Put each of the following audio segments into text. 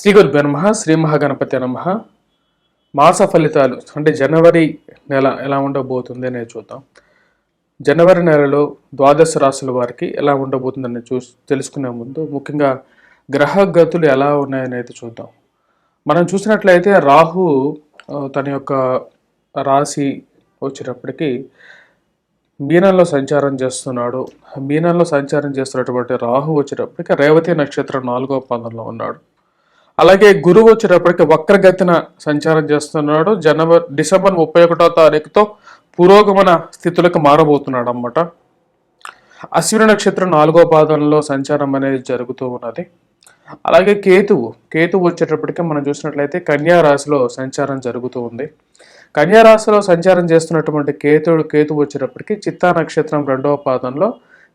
శ్రీ గురుభ్యో నమః. శ్రీ మహాగణపతి నమః. మాస ఫలితాలు అంటే జనవరి నెల ఎలా ఉండబోతుంది అనేది చూద్దాం. జనవరి నెలలో ద్వాదశ రాశుల వారికి ఎలా ఉండబోతుందని తెలుసుకునే ముందు ముఖ్యంగా గ్రహ గతులు ఎలా ఉన్నాయనేది చూద్దాం. మనం చూసినట్లయితే రాహు తన యొక్క రాశి వచ్చేటప్పటికి మీనంలో సంచారం చేస్తున్నాడు. మీనంలో సంచారం చేస్తున్నటువంటి రాహు వచ్చేటప్పటికి రేవతి నక్షత్రం 4వ పాదంలో ఉన్నాడు. అలాగే గురువు వచ్చేటప్పటికి వక్రగతిన సంచారం చేస్తున్నాడు. డిసెంబర్ 31వ తారీఖుతో పురోగమన స్థితులకు మారబోతున్నాడు అన్నమాట. అశ్విని నక్షత్రం 4వ పాదంలో సంచారం అనేది జరుగుతూ ఉన్నది. అలాగే కేతువు వచ్చేటప్పటికి మనం చూసినట్లయితే కన్యా రాశిలో సంచారం జరుగుతూ ఉంది. కన్యా రాశిలో సంచారం చేస్తున్నటువంటి కేతువు వచ్చేటప్పటికి చిత్తా నక్షత్రం 2వ పాదంలో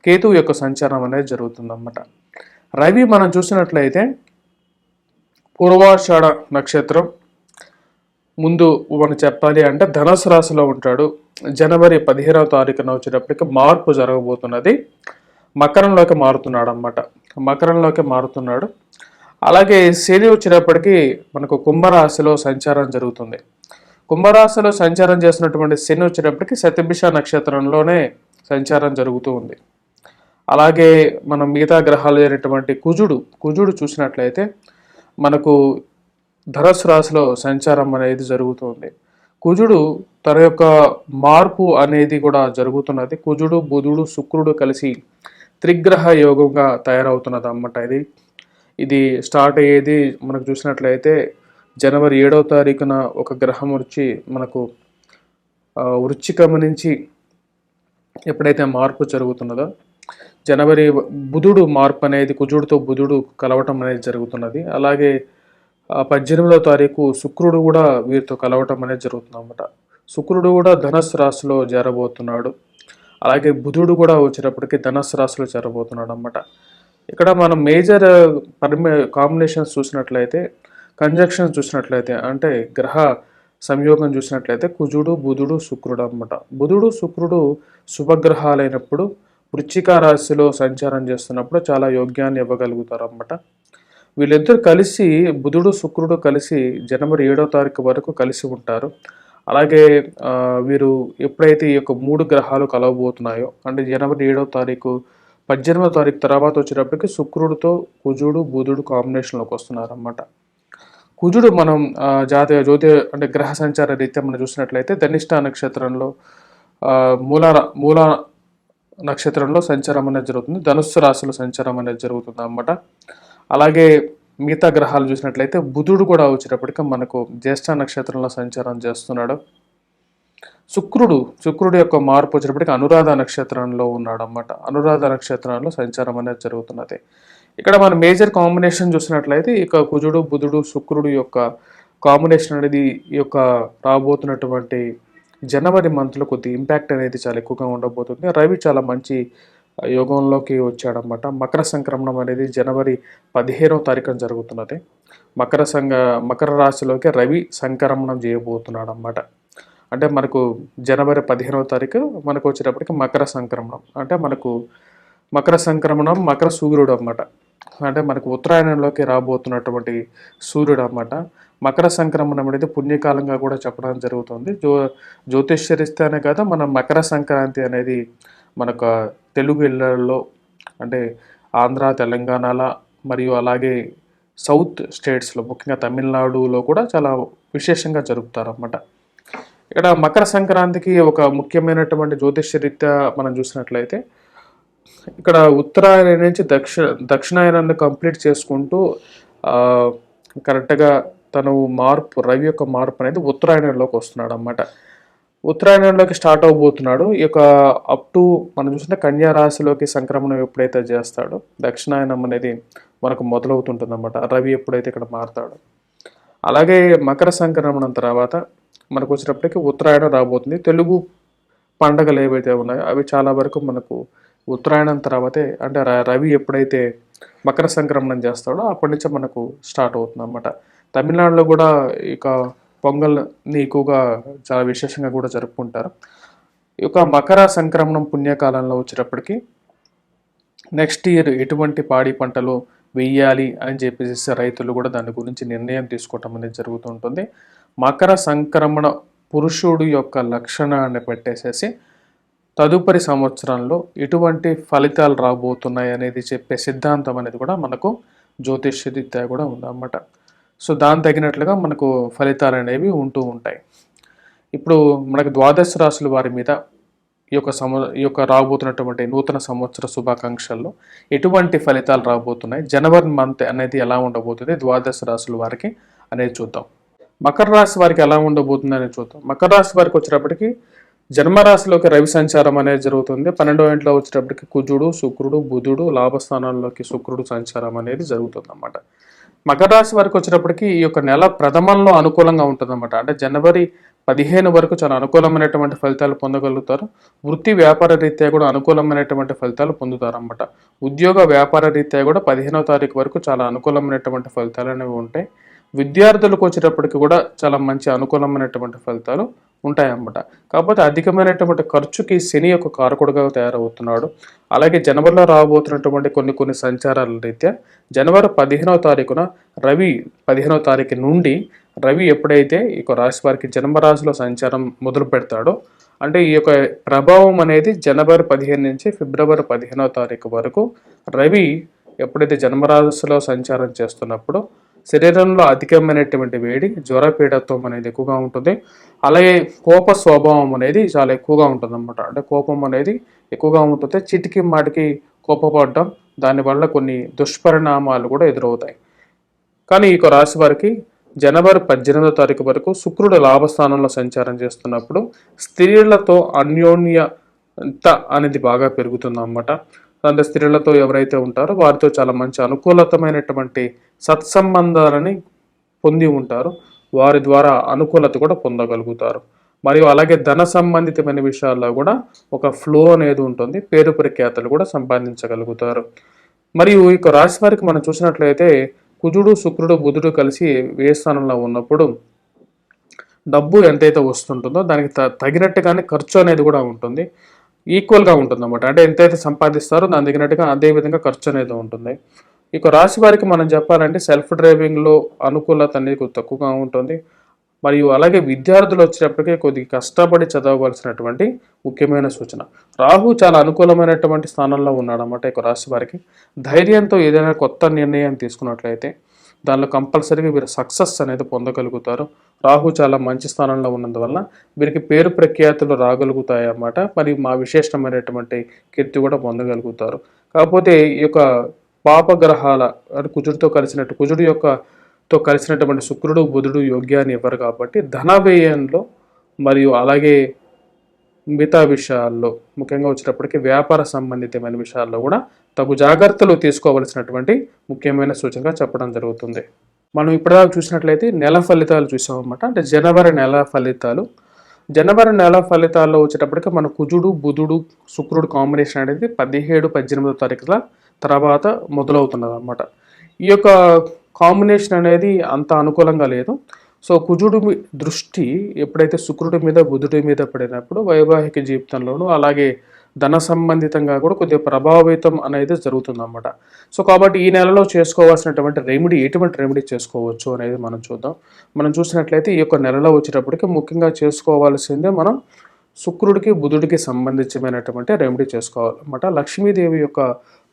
కేతువు యొక్క సంచారం అనేది జరుగుతుంది అన్నమాట. రవి మనం చూసినట్లయితే పూర్వాషాఢ నక్షత్రం ముందు మనం చెప్పాలి అంటే ధనుసు రాశిలో ఉంటాడు. జనవరి 15వ తారీఖున వచ్చేటప్పటికి మార్పు జరగబోతున్నది. మకరంలోకి మారుతున్నాడు. అలాగే శని వచ్చేటప్పటికి మనకు కుంభరాశిలో సంచారం జరుగుతుంది. కుంభరాశిలో సంచారం చేసినటువంటి శని వచ్చేటప్పటికి శతభిష నక్షత్రంలోనే సంచారం జరుగుతూ ఉంది. అలాగే మనం మిగతా గ్రహాలు అయినటువంటి కుజుడు చూసినట్లయితే మనకు ధనుసు రాశిలో సంచారం అనేది జరుగుతుంది. కుజుడు తన యొక్క మార్పు అనేది కూడా జరుగుతున్నది. కుజుడు బుధుడు శుక్రుడు కలిసి త్రిగ్రహ యోగంగా తయారవుతున్నది అన్నమాట. ఇది స్టార్ట్ అయ్యేది మనకు చూసినట్లయితే జనవరి 7వ తారీఖున ఒక గ్రహం వచ్చి మనకు వృశ్చికం నుంచి ఎప్పుడైతే మార్పు జరుగుతున్నదో జనవరి బుధుడు మార్పు అనేది కుజుడితో బుధుడు కలవటం అనేది జరుగుతున్నది. అలాగే 18వ తారీఖు శుక్రుడు కూడా వీరితో కలవటం అనేది జరుగుతుంది అన్నమాట. శుక్రుడు కూడా ధనుస్సు రాశిలో చేరబోతున్నాడు. అలాగే బుధుడు కూడా వచ్చేటప్పటికి ధనుస్సు రాశిలో చేరబోతున్నాడు అన్నమాట. ఇక్కడ మనం మేజర్ కాంబినేషన్స్ చూసినట్లయితే కంజంక్షన్స్ చూసినట్లయితే అంటే గ్రహ సంయోగం చూసినట్లయితే కుజుడు బుధుడు శుక్రుడు అన్నమాట. బుధుడు శుక్రుడు శుభగ్రహాలైనప్పుడు వృశ్చిక రాశిలో సంచారం చేస్తున్నప్పుడు చాలా యోగ్యాన్ని ఇవ్వగలుగుతారు అన్నమాట. వీళ్ళిద్దరు కలిసి బుధుడు శుక్రుడు కలిసి జనవరి 7వ తారీఖు వరకు కలిసి ఉంటారు. అలాగే వీరు ఎప్పుడైతే ఈ యొక్క 3 గ్రహాలు కలవబోతున్నాయో అంటే జనవరి 7వ తారీఖు 18వ తారీఖు తర్వాత వచ్చేటప్పటికి శుక్రుడితో కుజుడు బుధుడు కాంబినేషన్లోకి వస్తున్నారు అన్నమాట. కుజుడు మనం జ్యోతి అంటే గ్రహ సంచార రీత్యా మనం చూసినట్లయితే ధనిష్ట నక్షత్రంలో మూల నక్షత్రంలో సంచారం అనేది జరుగుతుంది. ధనుస్సు రాశిలో సంచారం అనేది జరుగుతుంది అన్నమాట. అలాగే మిగతా గ్రహాలు చూసినట్లయితే బుధుడు కూడా వచ్చేటప్పటికి మనకు జ్యేష్ఠ నక్షత్రంలో సంచారం చేస్తున్నాడు. శుక్రుడు యొక్క మార్పు వచ్చేటప్పటికి అనురాధ నక్షత్రంలో ఉన్నాడు అన్నమాట. అనురాధ నక్షత్రంలో సంచారం అనేది జరుగుతున్నది. ఇక్కడ మన మేజర్ కాంబినేషన్ చూసినట్లయితే ఇక కుజుడు బుధుడు శుక్రుడు యొక్క కాంబినేషన్ అనేది ఈ యొక్క రాబోతున్నటువంటి జనవరి మంత్లో కొద్ది ఇంపాక్ట్ అనేది చాలా ఎక్కువగా ఉండబోతుంది. రవి చాలా మంచి యోగంలోకి వచ్చాడనమాట. మకర సంక్రమణం అనేది జనవరి 15వ తారీఖున జరుగుతున్నది. మకర రాశిలోకి రవి సంక్రమణం చేయబోతున్నాడు అన్నమాట. అంటే మనకు జనవరి 15వ తారీఖు మనకు వచ్చేటప్పటికి మకర సంక్రమణం అంటే మనకు మకర సంక్రమణం మకర సూర్యుడు అన్నమాట. అంటే మనకు ఉత్తరాయణంలోకి రాబోతున్నటువంటి సూర్యుడు అన్నమాట. మకర సంక్రమణం అనేది పుణ్యకాలంగా కూడా చెప్పడం జరుగుతుంది. జ్యోతిష్యరిస్తేనే కదా మన మకర సంక్రాంతి అనేది మనకు తెలుగు ఇళ్లలో అంటే ఆంధ్ర తెలంగాణలో మరియు అలాగే సౌత్ స్టేట్స్లో ముఖ్యంగా తమిళనాడులో కూడా చాలా విశేషంగా జరుపుతారన్నమాట. ఇక్కడ మకర సంక్రాంతికి ఒక ముఖ్యమైనటువంటి జ్యోతిష్యరీత్యా మనం చూసినట్లయితే ఇక్కడ ఉత్తరాయణ నుంచి దక్షిణాయనాన్ని కంప్లీట్ చేసుకుంటూ కరెక్ట్గా తను రవి యొక్క మార్పు అనేది ఉత్తరాయణంలోకి వస్తున్నాడు అన్నమాట. ఉత్తరాయణంలోకి స్టార్ట్ అవబోతున్నాడు. ఈ యొక్క అప్ టు మనం చూసిన కన్యా రాశిలోకి సంక్రమణం ఎప్పుడైతే చేస్తాడో దక్షిణాయనం అనేది మనకు మొదలవుతుంటుంది అన్నమాట. రవి ఎప్పుడైతే ఇక్కడ మారుతాడో అలాగే మకర సంక్రమణం తర్వాత మనకు వచ్చేటప్పటికి ఉత్తరాయణం రాబోతుంది. తెలుగు పండగలు ఏవైతే ఉన్నాయో అవి చాలా వరకు మనకు ఉత్తరాయణం తర్వాతే అంటే రవి ఎప్పుడైతే మకర సంక్రమణం చేస్తాడో అప్పటి నుంచే మనకు స్టార్ట్ అవుతుంది అన్నమాట. తమిళనాడులో కూడా ఇక పొంగల్ని ఎక్కువగా చాలా విశేషంగా కూడా జరుపుకుంటారు. ఈ యొక్క మకర సంక్రమణం పుణ్యకాలంలో వచ్చేటప్పటికి నెక్స్ట్ ఇయర్ ఎటువంటి పాడి పంటలు వెయ్యాలి అని చెప్పేసి రైతులు కూడా దాని గురించి నిర్ణయం తీసుకోవటం అనేది జరుగుతుంటుంది. మకర సంక్రమణ పురుషుడు యొక్క లక్షణాన్ని పెట్టేసేసి తదుపరి సంవత్సరంలో ఎటువంటి ఫలితాలు రాబోతున్నాయి అనేది చెప్పే సిద్ధాంతం అనేది కూడా మనకు జ్యోతిష్య రీత్యా కూడా ఉందన్నమాట. సో దాని తగినట్లుగా మనకు ఫలితాలు అనేవి ఉంటూ ఉంటాయి. ఇప్పుడు మనకు ద్వాదశ రాశుల వారి మీద ఈ యొక్క రాబోతున్నటువంటి నూతన సంవత్సర శుభాకాంక్షల్లో ఎటువంటి ఫలితాలు రాబోతున్నాయి, జనవరి మంత్ అనేది ఎలా ఉండబోతుంది ద్వాదశ రాశుల వారికి అనేది చూద్దాం. మకర రాశి వారికి ఎలా ఉండబోతుంది అనేది చూద్దాం. మకర రాశి వారికి వచ్చేటప్పటికి జన్మరాశిలోకి రవి సంచారం అనేది జరుగుతుంది. 12వ ఇంట్లో వచ్చేటప్పటికి కుజుడు, శుక్రుడు, బుధుడు, లాభస్థానాల్లోకి శుక్రుడు సంచారం అనేది జరుగుతుంది అన్నమాట. మకర రాశి వారికి వచ్చేటప్పటికి ఈ యొక్క నెల ప్రథమంలో అనుకూలంగా ఉంటుంది అన్నమాట. అంటే జనవరి 15 వరకు చాలా అనుకూలమైనటువంటి ఫలితాలు పొందగలుగుతారు. వృత్తి వ్యాపార రీత్యా కూడా అనుకూలమైనటువంటి ఫలితాలు పొందుతారన్నమాట. ఉద్యోగ వ్యాపార రీత్యా కూడా 15వ తారీఖు వరకు చాలా అనుకూలమైనటువంటి ఫలితాలు అనేవి ఉంటాయి. విద్యార్థులకు వచ్చేటప్పటికి కూడా చాలా మంచి అనుకూలమైనటువంటి ఫలితాలు ఉంటాయన్నమాట. కాకపోతే అధికమైనటువంటి ఖర్చుకి శని యొక్క కారకుడుగా తయారవుతున్నాడు. అలాగే జనవరిలో రాబోతున్నటువంటి కొన్ని సంచారాల రీత్యా జనవరి 15వ తారీఖున రవి 15వ తారీఖు నుండి రవి ఎప్పుడైతే ఈ యొక్క రాశి వారికి జన్మరాశిలో సంచారం మొదలు పెడతాడో, అంటే ఈ యొక్క ప్రభావం అనేది జనవరి 15 నుంచి ఫిబ్రవరి 15వ తారీఖు వరకు రవి ఎప్పుడైతే జన్మరాశిలో సంచారం చేస్తున్నప్పుడు శరీరంలో అధికమైనటువంటి వేడి, జ్వరపీడత్వం అనేది ఎక్కువగా ఉంటుంది. అలాగే కోప స్వభావం అనేది చాలా ఎక్కువగా ఉంటుంది అన్నమాట. అంటే కోపం అనేది ఎక్కువగా ఉంటుంది. చిటికి మాటికి కోపపడడం, దానివల్ల కొన్ని దుష్పరిణామాలు కూడా ఎదురవుతాయి. కానీ ఈ రాశి వారికి జనవరి 18వ తారీఖు వరకు శుక్రుడు లాభస్థానంలో సంచారం చేస్తున్నప్పుడు స్త్రీలతో అన్యోన్యత అనేది బాగా పెరుగుతుంది అన్నమాట. అంటే స్త్రీలతో ఎవరైతే ఉంటారో వారితో చాలా మంచి అనుకూలతమైనటువంటి సత్సంబంధాలని పొంది ఉంటారు. వారి ద్వారా అనుకూలత కూడా పొందగలుగుతారు. మరియు అలాగే ధన సంబంధితమైన విషయాల్లో కూడా ఒక ఫ్లో అనేది ఉంటుంది. పేరు ప్రఖ్యాతలు కూడా సంపాదించగలుగుతారు. మరియు ఈ రాశి వారికి మనం చూసినట్లయితే కుజుడు, శుక్రుడు, బుధుడు కలిసి వ్యయ స్థానంలో ఉన్నప్పుడు డబ్బు ఎంతైతే వస్తుంటుందో దానికి తగినట్టుగానే ఖర్చు అనేది కూడా ఉంటుంది. ఈక్వల్గా ఉంటుంది అన్నమాట. అంటే ఎంతైతే సంపాదిస్తారో దాని తగినట్టుగా అదే విధంగా ఖర్చు అనేది ఉంటుంది. ఈ రాశి వారికి మనం చెప్పాలంటే సెల్ఫ్ డ్రైవింగ్లో అనుకూలత అనేది తక్కువగా ఉంటుంది. మరియు అలాగే విద్యార్థులు వచ్చేటప్పటికే కొద్దిగా కష్టపడి చదవవలసినటువంటి ముఖ్యమైన సూచన. రాహు చాలా అనుకూలమైనటువంటి స్థానంలో ఉన్నాడన్నమాట. ఈ రాశి వారికి ధైర్యంతో ఏదైనా కొత్త నిర్ణయం తీసుకున్నట్లయితే దానిలో కంపల్సరీగా వీరు సక్సెస్ అనేది పొందగలుగుతారు. రాహు చాలా మంచి స్థానంలో ఉన్నందువల్ల వీరికి పేరు ప్రఖ్యాతులు రాగలుగుతాయి అన్నమాట. మరియు మా విశేషమైనటువంటి కీర్తి కూడా పొందగలుగుతారు. కాకపోతే ఈ యొక్క పాపగ్రహాల కుజుడితో కలిసినటువంటి శుక్రుడు, బుధుడు యోగ్యాన్ని ఇవ్వరు కాబట్టి ధన వ్యయంలో మరియు అలాగే మిగతా విషయాల్లో ముఖ్యంగా వచ్చేటప్పటికి వ్యాపార సంబంధితమైన విషయాల్లో కూడా తగు జాగ్రత్తలు తీసుకోవలసినటువంటి ముఖ్యమైన సూచనగా చెప్పడం జరుగుతుంది. మనం ఇప్పటిదాకా చూసినట్లయితే నెల ఫలితాలు చూసామన్నమాట. అంటే జనవరి నెల ఫలితాల్లో వచ్చేటప్పటికి మన కుజుడు, బుధుడు, శుక్రుడు కాంబినేషన్ అనేది 17-18వ తారీఖుల తర్వాత మొదలవుతున్నది అన్నమాట. ఈ యొక్క కాంబినేషన్ అనేది అంత అనుకూలంగా లేదు. సో కుజుడు దృష్టి ఎప్పుడైతే శుక్రుడి మీద, బుధుడి మీద పడినప్పుడు వైవాహిక జీవితంలోనూ అలాగే ధన సంబంధితంగా కూడా కొద్దిగా ప్రభావితం అనేది జరుగుతుందన్నమాట. సో కాబట్టి ఈ నెలలో చేసుకోవాల్సినటువంటి ఎటువంటి రెమెడీ చేసుకోవచ్చు అనేది మనం చూద్దాం. మనం చూసినట్లయితే ఈ యొక్క నెలలో వచ్చేటప్పటికి ముఖ్యంగా చేసుకోవాల్సిందే మనం శుక్రుడికి, బుధుడికి సంబంధించినటువంటి రెమెడీ చేసుకోవాలన్నమాట. లక్ష్మీదేవి యొక్క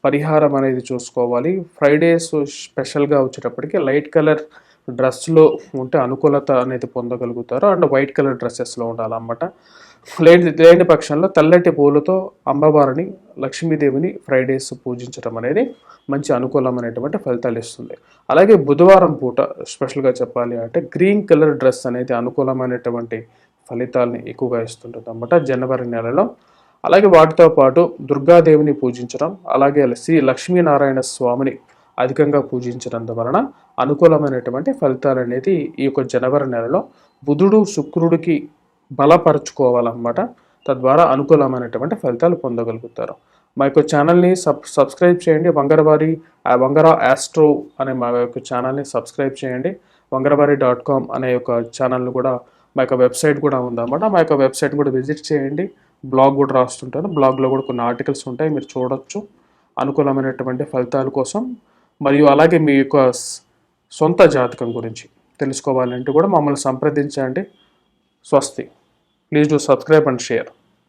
పరిహారం అనేది చూసుకోవాలి. ఫ్రైడేస్ స్పెషల్గా వచ్చేటప్పటికి లైట్ కలర్ డ్రెస్లో ఉంటే అనుకూలత అనేది పొందగలుగుతారు. అండ్ వైట్ కలర్ డ్రెస్సెస్లో ఉండాలన్నమాట. లేని పక్షంలో తెల్లటి పూలతో అమ్మవారిని, లక్ష్మీదేవిని ఫ్రైడేస్ పూజించడం అనేది మంచి అనుకూలమైనటువంటి ఫలితాలు ఇస్తుంది. అలాగే బుధవారం పూట స్పెషల్గా చెప్పాలి అంటే గ్రీన్ కలర్ డ్రెస్ అనేది అనుకూలమైనటువంటి ఫలితాలని ఎక్కువగా ఇస్తుంటుంది అన్నమాట జనవరి నెలలో. అలాగే వాటితో పాటు దుర్గాదేవిని పూజించడం, అలాగే శ్రీ లక్ష్మీనారాయణ స్వామిని అధికంగా పూజించడం వలన అనుకూలమైనటువంటి ఫలితాలు అనేది ఈ యొక్క జనవరి నెలలో బుధుడు, శుక్రుడికి బలపరుచుకోవాలన్నమాట. తద్వారా అనుకూలమైనటువంటి ఫలితాలు పొందగలుగుతారు. మా యొక్క ఛానల్ని సబ్స్క్రైబ్ చేయండి. వంగరా ఆస్ట్రో అనే మా యొక్క ఛానల్ని సబ్స్క్రైబ్ చేయండి. వంగరవారి.com అనే యొక్క ఛానల్ కూడా మా యొక్క వెబ్సైట్ కూడా ఉందన్నమాట. మా యొక్క వెబ్సైట్ కూడా విజిట్ చేయండి. బ్లాగ్ కూడా రాస్తుంటాను. బ్లాగ్లో కూడా కొన్ని ఆర్టికల్స్ ఉంటాయి, మీరు చూడొచ్చు. అనుకూలమైనటువంటి ఫలితాల కోసం మరియు అలాగే మీ యొక్క సొంత జాతకం గురించి తెలుసుకోవాలంటే కూడా మమ్మల్ని సంప్రదించండి. స్వస్తి. Please do subscribe and share.